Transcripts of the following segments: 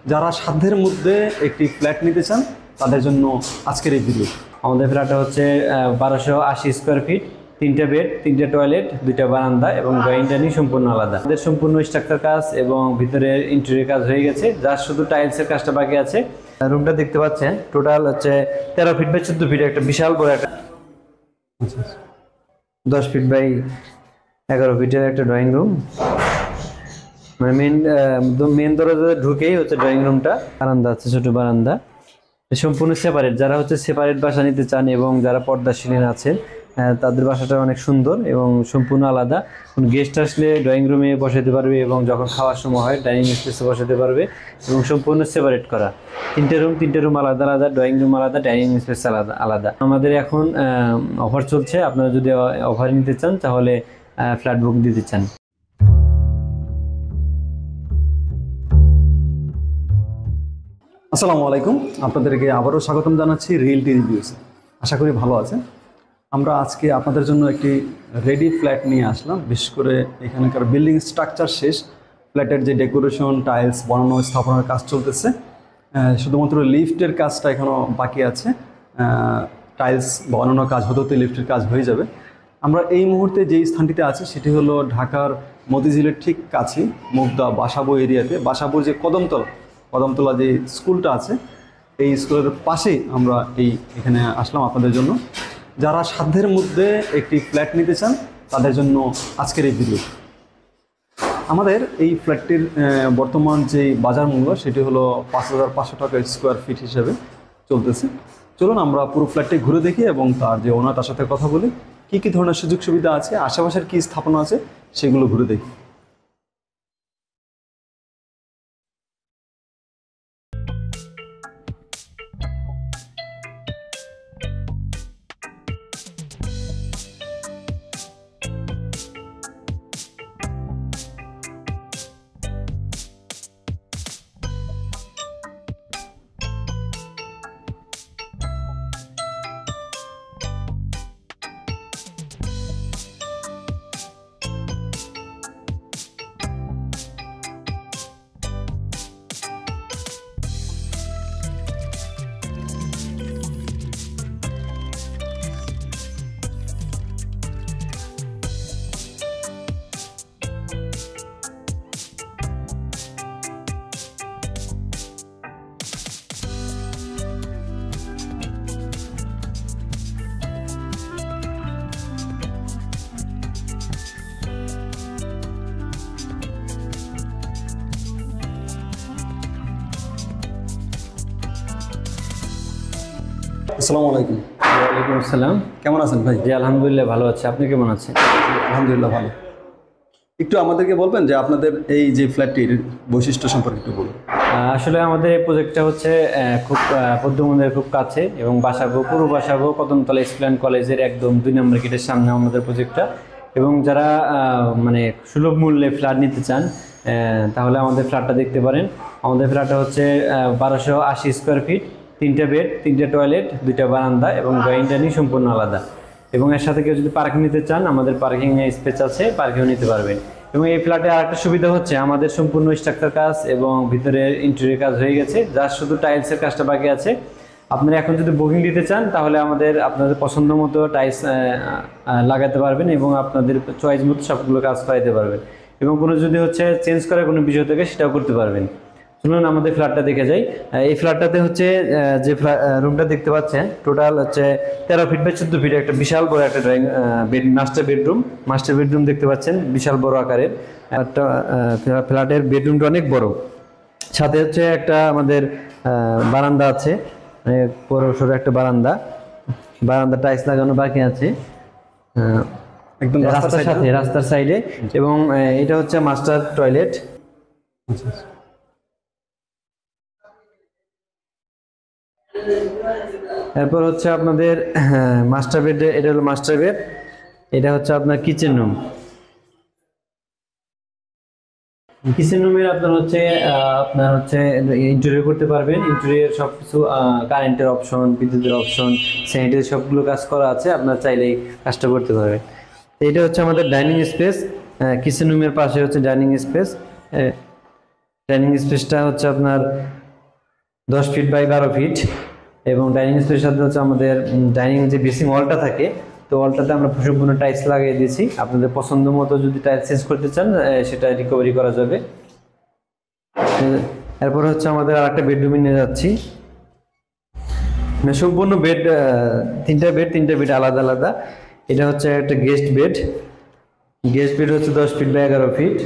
যারা সাধ্যের মধ্যে একটি ফ্ল্যাট নিতে চান তাদের জন্য আজকের এই ভিডিও। আমাদের ফ্ল্যাটটা হচ্ছে 1280 স্কোয়ার ফিট, 3টে বেড, 3টে টয়লেট, 2টা বারান্দা এবং ড্রয়িং ডাইনিং সম্পূর্ণ আলাদা। আমাদের সম্পূর্ণ স্ট্রাকচার কাজ এবং ভিতরের ইন্টেরিয়র কাজ হয়ে গেছে, যার শুধু টাইলসের কাজটা বাকি আছে। রুমটা দেখতে পাচ্ছেন, টোটাল হচ্ছে 13 ফিট বাই 14 ফিট, একটা বিশাল বড় একটা 10 ফিট বাই 11 ফিটের একটা ড্রয়িং রুম। মানে মেন দরজা ঢুকেই হচ্ছে ড্রয়িং রুমটা। বারান্দা আছে, ছোট বারান্দা, সম্পূর্ণ সেপারেট। যারা হচ্ছে সেপারেট বাসা নিতে চান এবং যারা পর্দাশীল আছেন তাদের বাসাটা অনেক সুন্দর এবং সম্পূর্ণ আলাদা। গেস্ট আসলে ড্রয়িং রুমে বসাতে পারবে এবং যখন খাওয়ার সময় হয় ডাইনিং স্পেসে বসাতে পারবে এবং সম্পূর্ণ সেপারেট করা। 3টে রুম আলাদা আলাদা, ড্রয়িং রুম আলাদা, ডাইনিং স্পেস আলাদা আলাদা। আমাদের এখন অফার চলছে, আপনারা যদি অফার নিতে চান তাহলে ফ্ল্যাট বুক দিতে চান। আসসালামু আলাইকুম, আপনাদেরকে আবারও স্বাগতম জানাচ্ছি রিয়েলটি রিভিউসে। আশা করি ভালো আছেন। আমরা আজকে আপনাদের জন্য একটি রেডি ফ্ল্যাট নিয়ে আসলাম। বিশেষ করে এখানকার বিল্ডিং স্ট্রাকচার শেষ, ফ্ল্যাটের যে ডেকোরেশন, টাইলস বনানো, স্থাপনার কাজ চলতেছে। শুধুমাত্র লিফটের কাজটা এখনও বাকি আছে। টাইলস বানানোর কাজ হতে হতে লিফটের কাজ হয়ে যাবে। আমরা এই মুহূর্তে যেই স্থানটিতে আছি সেটি হলো ঢাকার মতিঝিলের ঠিক কাছে মুগদা বাসাবো এরিয়াতে। বাসাবোর যে কদমতলা যে স্কুলটা আছে, এই স্কুলের পাশেই আমরা এখানে আসলাম আপনাদের জন্য। যারা সাধ্যের মধ্যে একটি ফ্ল্যাট নিতে চান তাদের জন্য আজকের এই ভিডিও। আমাদের এই ফ্ল্যাটটির বর্তমান যে বাজার মূল্য সেটি হলো 5,500 টাকা স্কোয়ার ফিট হিসেবে চলতেছে। চলুন আমরা পুরো ফ্ল্যাটটি ঘুরে দেখি এবং তার যে ওনার তার সাথে কথা বলি, কী ধরনের সুযোগ সুবিধা আছে, আশেপাশের কী স্থাপনা আছে সেগুলো ঘুরে দেখি। আসসালামু আলাইকুম। ওয়ালাইকুম আসসালাম। কেমন আছেন ভাই? জি আলহামদুলিল্লাহ ভালো আছে, আপনি কেমন আছেন? আলহামদুলিল্লাহ ভালো। একটু আমাদেরকে বলবেন যে আপনাদের এই যে ফ্ল্যাটটির বৈশিষ্ট্য সম্পর্কে একটু বলুন। আসলে আমাদের এই প্রজেক্টটা হচ্ছে খুব পদ্মমন্দিরের খুব কাছে এবং পুরো বাসাবো কদমতলা ইসলাম কলেজের একদম 2 নম্বর গেটের সামনে আমাদের প্রজেক্টটা। এবং যারা মানে সুলভ মূল্যে ফ্ল্যাট নিতে চান তাহলে আমাদের ফ্ল্যাটটা দেখতে পারেন। আমাদের ফ্ল্যাটটা হচ্ছে 1280 স্কোয়ার ফিট, 3টে বেড, 3টে টয়লেট, 2টা বারান্দা এবং ড্রয়িং ডাইনিং সম্পূর্ণ আলাদা। এবং এর সাথে কেউ যদি পার্কিং নিতে চান আমাদের পার্কিং স্পেস আছে, পার্কিংও নিতে পারবেন। এবং এই ফ্ল্যাটে আরেকটা সুবিধা হচ্ছে আমাদের সম্পূর্ণ স্ট্রাকচার কাজ এবং ভিতরের ইন্টেরিয়র কাজ হয়ে গেছে, যার শুধু টাইলসের কাজটা বাকি আছে। আপনারা এখন যদি বুকিং দিতে চান তাহলে আপনাদের পছন্দ মতো টাইলস লাগাতে পারবেন এবং আপনাদের চয়েস মতো সবগুলো কাজ করাইতে পারবেন। এবং কোনো যদি হচ্ছে চেঞ্জ করার কোনো বিষয় থাকে সেটাও করতে পারবেন। শুনুন আমাদের ফ্ল্যাটটা দেখে যাই। এই ফ্ল্যাটটাতে হচ্ছে যে রুমটা দেখতে পাচ্ছেন, টোটাল হচ্ছে 13 ফিট বাই 14 ফিট, একটা বিশাল বড় একটা মাস্টার বেডরুম দেখতে পাচ্ছেন, বিশাল বড় আকারের একটা ফ্ল্যাটের বেডরুমটা অনেক বড়। সাথে হচ্ছে একটা আমাদের বারান্দা আছে, বড় সড়ো একটা বারান্দা টাইলস লাগানো বাকি আছে একদম রাস্তার সাইডে। এবং এটা হচ্ছে মাস্টার টয়লেট। এরপর হচ্ছে আপনাদের মাস্টার বেড, এটা হলো মাস্টার বেড। এটা হচ্ছে আপনার কিচেন রুম। কিচেন রুমের আপনার হচ্ছে ইন্টেরিয়র করতে পারবেন। ইন্টেরিয়র সবকিছু কারেন্টের অপশন, বিদ্যুতের অপশন, স্যানিটারি সবগুলো কাজ করা আছে, আপনার চাইলেই কাজটা করতে পারবেন। এটা হচ্ছে আমাদের ডাইনিং স্পেস। কিচেন রুমের পাশে হচ্ছে ডাইনিং স্পেস। ডাইনিং স্পেসটা হচ্ছে আপনার 10 ফিট বাই 12 ফিট, এবং ডাইনিং স্পেসের সাথে হচ্ছে আমাদের ডাইনিং যে বেসিং ওয়ালটা থাকে, তো ওয়ালটাতে আমরা সম্পূর্ণ টাইলস লাগিয়ে দিয়েছি। আপনাদের পছন্দ মতো যদি টাইলস চেঞ্জ করতে চান সেটা রিকভারি করা যাবে। এরপর হচ্ছে আমাদের আর একটা বেডরুমে নিয়ে যাচ্ছি। সম্পূর্ণ বেড, তিনটা বেড আলাদা আলাদা। এটা হচ্ছে একটা গেস্ট বেড হচ্ছে 10 ফিট বাই 11 ফিট।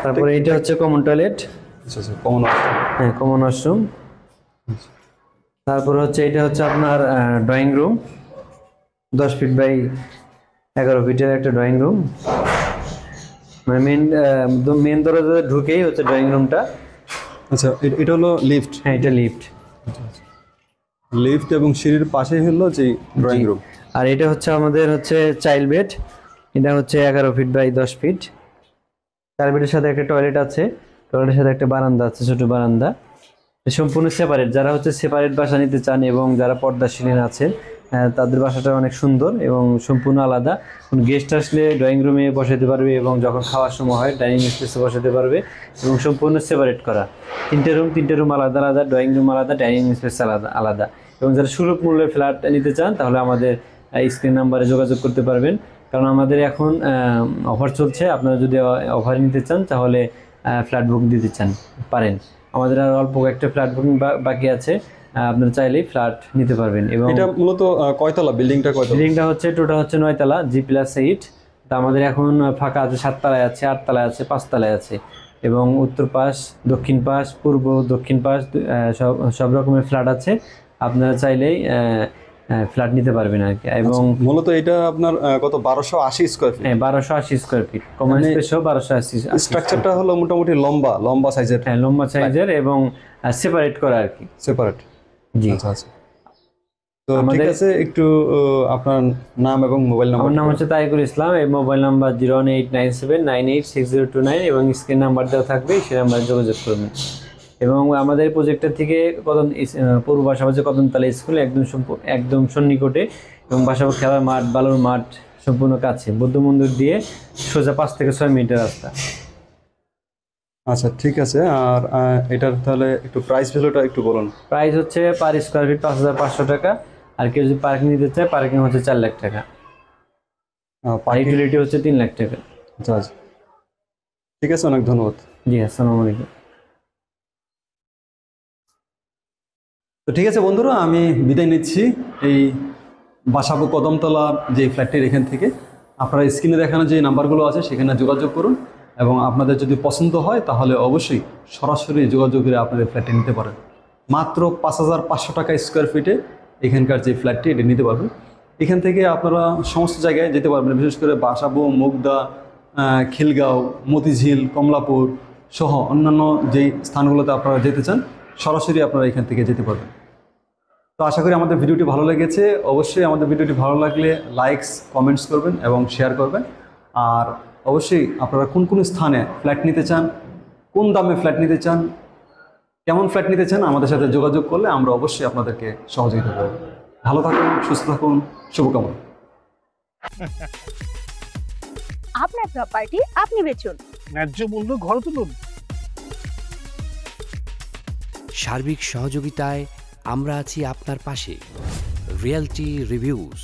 তারপরে এটা হচ্ছে কমন টয়লেট, আচ্ছা আচ্ছা, কমন ওয়াশরুম। হ্যাঁ কমন ওয়াশরুম। তারপর হচ্ছে এটা হচ্ছে আপনার ড্রয়িং রুম, 10 ফিট বাই 11 ফিটের একটা ড্রয়িং রুম। মানে মেন দরজা ঢুকেই হচ্ছে ড্রয়িং রুমটা। আচ্ছা, এটা হলো লিফট। হ্যাঁ এটা লিফট। লিফট এবং সিঁড়ির পাশেই হলো যে ড্রয়িং রুম। আর এটা হচ্ছে আমাদের হচ্ছে চাইল্ড বেড, এটা হচ্ছে 11 ফিট বাই 10 ফিট। চাইল্ড বেডের সাথে একটা টয়লেট আছে, টয়লেটের সাথে একটা বারান্দা আছে, ছোট বারান্দা। সম্পূর্ণ সেপারেট। যারা হচ্ছে সেপারেট বাসা নিতে চান এবং যারা পর্দাশীল আছেন তাদের বাসাটা অনেক সুন্দর এবং সম্পূর্ণ আলাদা। কোন গেস্ট আসলে ড্রয়িং রুমে বসাতে পারবে এবং যখন খাওয়ার সময় হয় ডাইনিং স্পেসে বসাতে পারবে, এবং সম্পূর্ণ সেপারেট করা। তিনটে রুম আলাদা আলাদা, ড্রয়িং রুম আলাদা, ডাইনিং স্পেস আলাদা আলাদা। এবং যারা সুলভ মূল্যে ফ্ল্যাট নিতে চান তাহলে আমাদের স্ক্রিন নাম্বারে যোগাযোগ করতে পারবেন, কারণ আমাদের এখন অফার চলছে। আপনারা যদি অফার নিতে চান তাহলে ফ্ল্যাট বুক দিতে পারেন। আমাদের আর অল্প একটা ফ্ল্যাট বুকিং বাকি আছে, আপনারা চাইলেই ফ্ল্যাট নিতে পারবেন। এবং এটা মূলত কয়তলা বিল্ডিংটা? বিল্ডিংটা হচ্ছে টোটাল হচ্ছে 9 তলা, G+8। তা আমাদের এখন ফাঁকা আছে 7 তলায় আছে, 8 তলায় আছে, 5 তলায় আছে। এবং উত্তর পাশ, দক্ষিণ পাশ, পূর্ব দক্ষিণ পাশ সব রকমের ফ্ল্যাট আছে। আপনারা চাইলেই ফ্ল্যাট নিতে পারবেন আর কি। এবং মূলত এটা আপনার কত 1280 স্কয়ার ফিট? হ্যাঁ 1280 স্কয়ার ফিট, কমন স্পেস 1280। স্ট্রাকচারটা হলো মোটামুটি লম্বা সাইজের। হ্যাঁ লম্বা সাইজের এবং সেপারেট করা আর কি। সেপারেট। জি আচ্ছা আচ্ছা। তো ঠিক আছে, একটু আপনার নাম এবং মোবাইল নাম্বার। আমার নাম হচ্ছে তাইকুল ইসলাম, এই মোবাইল নাম্বার 01897986029, এবং স্ক্রিন নাম্বার দেওয়া থাকবে, সেই নাম্বারে যোগাযোগ করবেন। এবং আমাদের প্রজেক্টের থেকে পূর্ব বাসাবাড়ি কদমতলা স্কুল একদম সন্নিকটে, এবং বাসাবাড়ি খেলার মাঠ, বালুর মাঠ সম্পূর্ণ কাছে, বৌদ্ধ মন্দির দিয়ে সোজা 5 থেকে 6 মিনিটের রাস্তা। আচ্ছা ঠিক আছে। আর এটার তাহলে একটু প্রাইস ভ্যালুটা একটু বলুন। প্রাইস হচ্ছে পার স্কোয়ার ফিট 5500 টাকা। আর কেউ যদি পার্কিং নিতে চায়, পার্কিং হচ্ছে 4 লাখ টাকা। ইউটিলিটি হচ্ছে 3 লাখ টাকা। আচ্ছা ঠিক আছে, অনেক ধন্যবাদ। জি আসসালামু আলাইকুম। তো ঠিক আছে বন্ধুরা, আমি বিদায় নিচ্ছি এই বাসাবো কদমতলা যে ফ্ল্যাটটির এখান থেকে। আপনারা স্ক্রিনে দেখানো যে নাম্বারগুলো আছে সেখানে যোগাযোগ করুন, এবং আপনাদের যদি পছন্দ হয় তাহলে অবশ্যই সরাসরি যোগাযোগ করে আপনাদের ফ্ল্যাটটি নিতে পারেন। মাত্র 5500 টাকা স্কোয়ার ফিটে এখানকার যে ফ্ল্যাটটি এটা নিতে পারবেন। এখান থেকে আপনারা সমস্ত জায়গায় যেতে পারবেন, বিশেষ করে বাসাবো, মুগদা, খিলগাঁও, মতিঝিল, কমলাপুর সহ অন্যান্য যেই স্থানগুলোতে আপনারা যেতে চান সরাসরি আপনারা এখান থেকে যেতে পারবেন। তো আশা করি আমাদের ভিডিওটি ভালো লেগেছে। অবশ্যই আমাদের ভিডিওটি ভালো লাগলে লাইকস, কমেন্টস করবেন এবং শেয়ার করবেন। আর অবশ্যই আপনারা কোন কোন স্থানে ফ্ল্যাট নিতে চান, কোন দামে ফ্ল্যাট নিতে চান, কেমন ফ্ল্যাট নিতে চান, আমাদের সাথে যোগাযোগ করলে আমরা অবশ্যই আপনাদেরকে সহযোগিতা করব। ভালো থাকুন, সুস্থ থাকুন, শুভকামনা। আপনার প্রপার্টি আপনি বেচুন, ন্যায্য মূল্য ঘর তুলুন। সার্বিক সহযোগিতায় আমরা আছি আপনার পাশে। Realty reviews.